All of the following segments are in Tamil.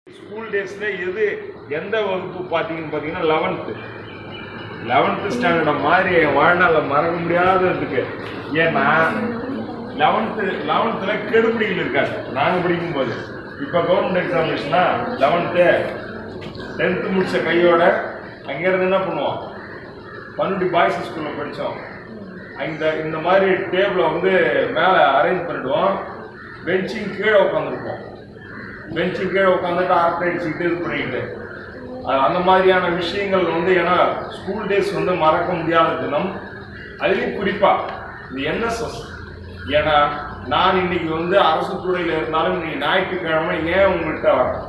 ஸ்கூல் டேஸ்ல எந்த வகுப்பு பார்த்தீங்கன்னா 11th ஸ்டாண்டர்ட மாதிரி என் வாழ்நாளில் மறக்க முடியாததுக்கு. ஏன்னா 11th கெடுபிடிகள் இருக்காது. நாங்கள் படிக்கும்போது இப்போ கவர்மெண்ட் எக்ஸாமினேஷனா 10th முடிச்ச கையோட அங்கேருந்து என்ன பண்ணுவோம், பன்னெண்டு பாய்ஸ் ஸ்கூலில் படித்தோம். இந்த மாதிரி டேபிளை மேலே அரேஞ்ச் பண்ணிடுவோம். பெஞ்சிங் கீழே உட்காந்துருப்போம். பெஞ்சிங் கீழே உட்காந்துட்டு அரட்டை அடிச்சுக்கிட்டு இது பண்ணிக்கிட்டு அந்த மாதிரியான விஷயங்கள் ஏன்னா ஸ்கூல் டேஸ் மறக்க முடியாத தினம். அதுலேயும் குறிப்பாக இந்த NSS. ஏன்னா நான் இன்னைக்கு அரசு துறையில் இருந்தாலும் இன்னைக்கு ஞாயிற்றுக்கிழமை ஏன் உங்கள்கிட்ட வரேன்,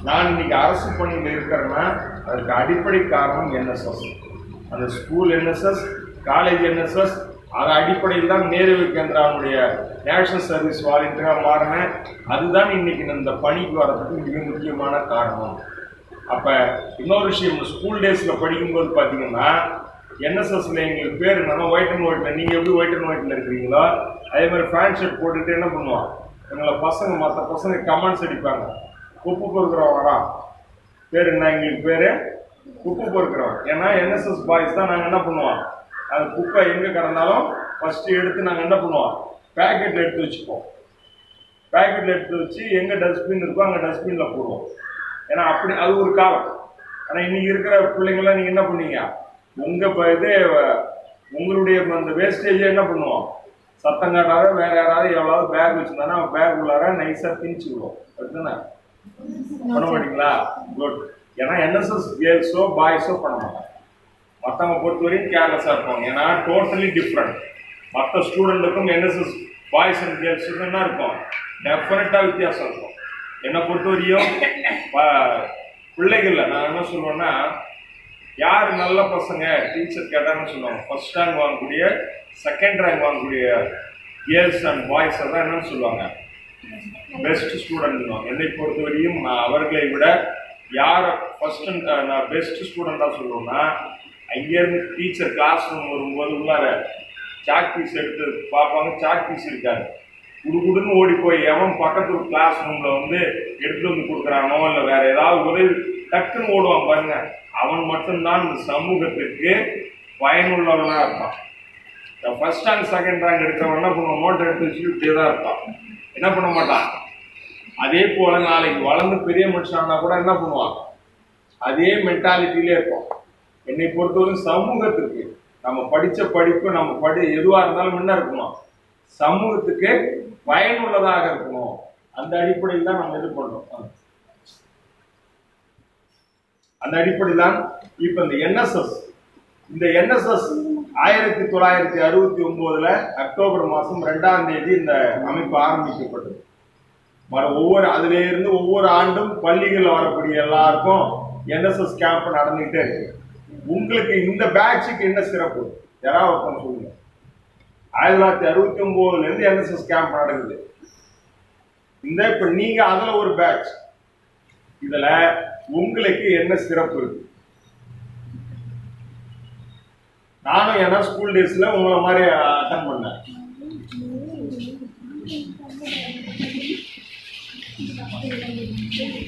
நான் இன்னைக்கு அரசு பணியில் இருக்கிறேன்னா அதுக்கு அடிப்படை காரணம் NSS. அந்த ஸ்கூல் NSS, காலேஜ் NSS, அது அடிப்படையில் தான் நேரு கேந்திராவுடைய நேஷனல் சர்வீஸ் வாலண்டியராக மாறினேன். அதுதான் இன்னைக்கு இந்த பணிக்கு வர்றதுக்கு மிக முக்கியமான காரணம். அப்போ இன்னொரு விஷயம், ஸ்கூல் டேஸில் படிக்கும்போது பார்த்தீங்கன்னா NSSல எங்களுக்கு பேர் என்னன்னா ஒயிட் அண்ட் ஒயிட்டில். நீங்கள் எப்படி ஒயிட் அண்ட் ஒயிட்டில் இருக்கிறீங்களோ அதே மாதிரி ஃபேன் ஷர்ட் போட்டுட்டு என்ன பண்ணுவோம், எங்களை மற்ற பசங்க கமெண்ட்ஸ் அடிப்பாங்க, உப்பு பொறுக்கிறவங்களா பேர் என்ன, எங்களுக்கு பேர் உப்பு பொறுக்கிறோம். ஏன்னா NSS பாய்ஸ் தான் நாங்கள் என்ன பண்ணுவோம், அது குப்பை எங்கே கிடந்தாலும் ஃபஸ்ட்டு எடுத்து நாங்கள் என்ன பண்ணுவோம், பேக்கெட்டில் எடுத்து வச்சுப்போம். பேக்கெட்டில் எடுத்து வச்சு எங்கே டஸ்ட்பின் இருக்கோ அங்கே டஸ்ட்பினில் போடுவோம். ஏன்னா அப்படி அது ஒரு காலம். ஆனால் இன்னைக்கு இருக்கிற பிள்ளைங்களாம் நீங்கள் என்ன பண்ணீங்க, உங்களுடைய அந்த வேஸ்டேஜை என்ன பண்ணுவோம், சத்தம் காட்டாத வேற யாராவது எவ்வளவு பேக் வச்சுருந்தானா பேக் உள்ளார நைஸாக திணிச்சுக்குவோம். அதுதானே பண்ண மாட்டீங்களா? குட். ஏன்னா NSS கேர்ள்ஸோ பாய்ஸோ பண்ண மாட்டாங்க. மற்றவங்க பொறுத்த வரைக்கும் கேர்லெஸ்ஸாக இருப்பாங்க. ஏன்னா டோட்டலி டிஃப்ரெண்ட். மற்ற ஸ்டூடெண்ட்டுக்கும் NSS பாய்ஸ் அண்ட் கேர்ள்ஸுக்கும் என்ன இருக்கும், டெஃபினட்டாக வித்தியாசம் இருக்கும். என்னை பொறுத்த வரையும் பிள்ளைகளில் நான் என்ன சொல்லுவேன்னா, யார் நல்ல பசங்க டீச்சர் கேட்டாங்கன்னு சொல்லுவாங்க, ஃபர்ஸ்ட் ரேங்க் வாங்கக்கூடிய செகண்ட் ரேங்க் வாங்கக்கூடிய கேர்ள்ஸ் அண்ட் பாய்ஸை தான் என்னன்னு சொல்லுவாங்க, பெஸ்ட் ஸ்டூடெண்ட். என்னை பொறுத்த வரையும் நான் அவர்களை விட யாரை ஃபர்ஸ்ட் நான் பெஸ்ட் ஸ்டூடெண்டாக சொல்லுவேன்னா, அங்கேருந்து டீச்சர் கிளாஸ் ரூம் வரும்போது உள்ளார சாக் பீஸ் எடுத்து பார்ப்பாங்க, சாக் பீஸ் இருக்காது, குடுக்குடுன்னு ஓடி போய் எவன் பக்கத்து கிளாஸ் ரூமில் எடுத்துட்டு கொடுக்குறானோ இல்லை வேற ஏதாவது உதவி டக்குன்னு ஓடுவான் பாருங்க, அவன் மட்டும்தான் இந்த சமூகத்திற்கு பயனுள்ளவனாக இருப்பான். ஃபர்ஸ்ட் ரேங்க் செகண்ட் ரேங்க் எடுக்கிறவன் என்ன பண்ணுவான், நோட்டை எடுத்து வச்சுக்கிட்டே தான் இருப்பான், என்ன பண்ண மாட்டான். அதே போல நாளைக்கு வளர்ந்து பெரிய மனுஷனா கூட என்ன பண்ணுவான், அதே மென்டாலிட்டியிலே இருப்போம். என்னை பொறுத்தவரை சமூகத்துக்கு நம்ம படித்த படிப்பு நம்ம எதுவாக இருந்தாலும் என்ன இருக்கணும், சமூகத்துக்கு பயனுள்ளதாக இருக்கணும். அந்த அடிப்படையில் தான் நம்ம இது பண்றோம். அந்த அடிப்படையில் தான் இப்ப இந்த NSS 1969 அக்டோபர் மாதம் 2ஆம் தேதி இந்த அமைப்பு ஆரம்பிக்கப்பட்டது. அதுல இருந்து ஒவ்வொரு ஆண்டும் பள்ளிகளில் வரக்கூடிய எல்லாருக்கும் NSS கேம்ப் நடந்துகிட்டே இருக்கு. உங்களுக்கு இந்த பேட்சுக்கு என்ன சிறப்பு, யாராவது ஒருத்தவங்க சொல்லுங்க. 1969 இருந்து NSS கேம்ப் நடக்குது. இப்ப நீங்க அதுல ஒரு பேட்ச், இதுல உங்களுக்கு என்ன சிறப்பு இருக்கு? நானும் ஏன்னா ஸ்கூல் டேஸ்ல உங்களை மாதிரி அட்டன் பண்ணேன்.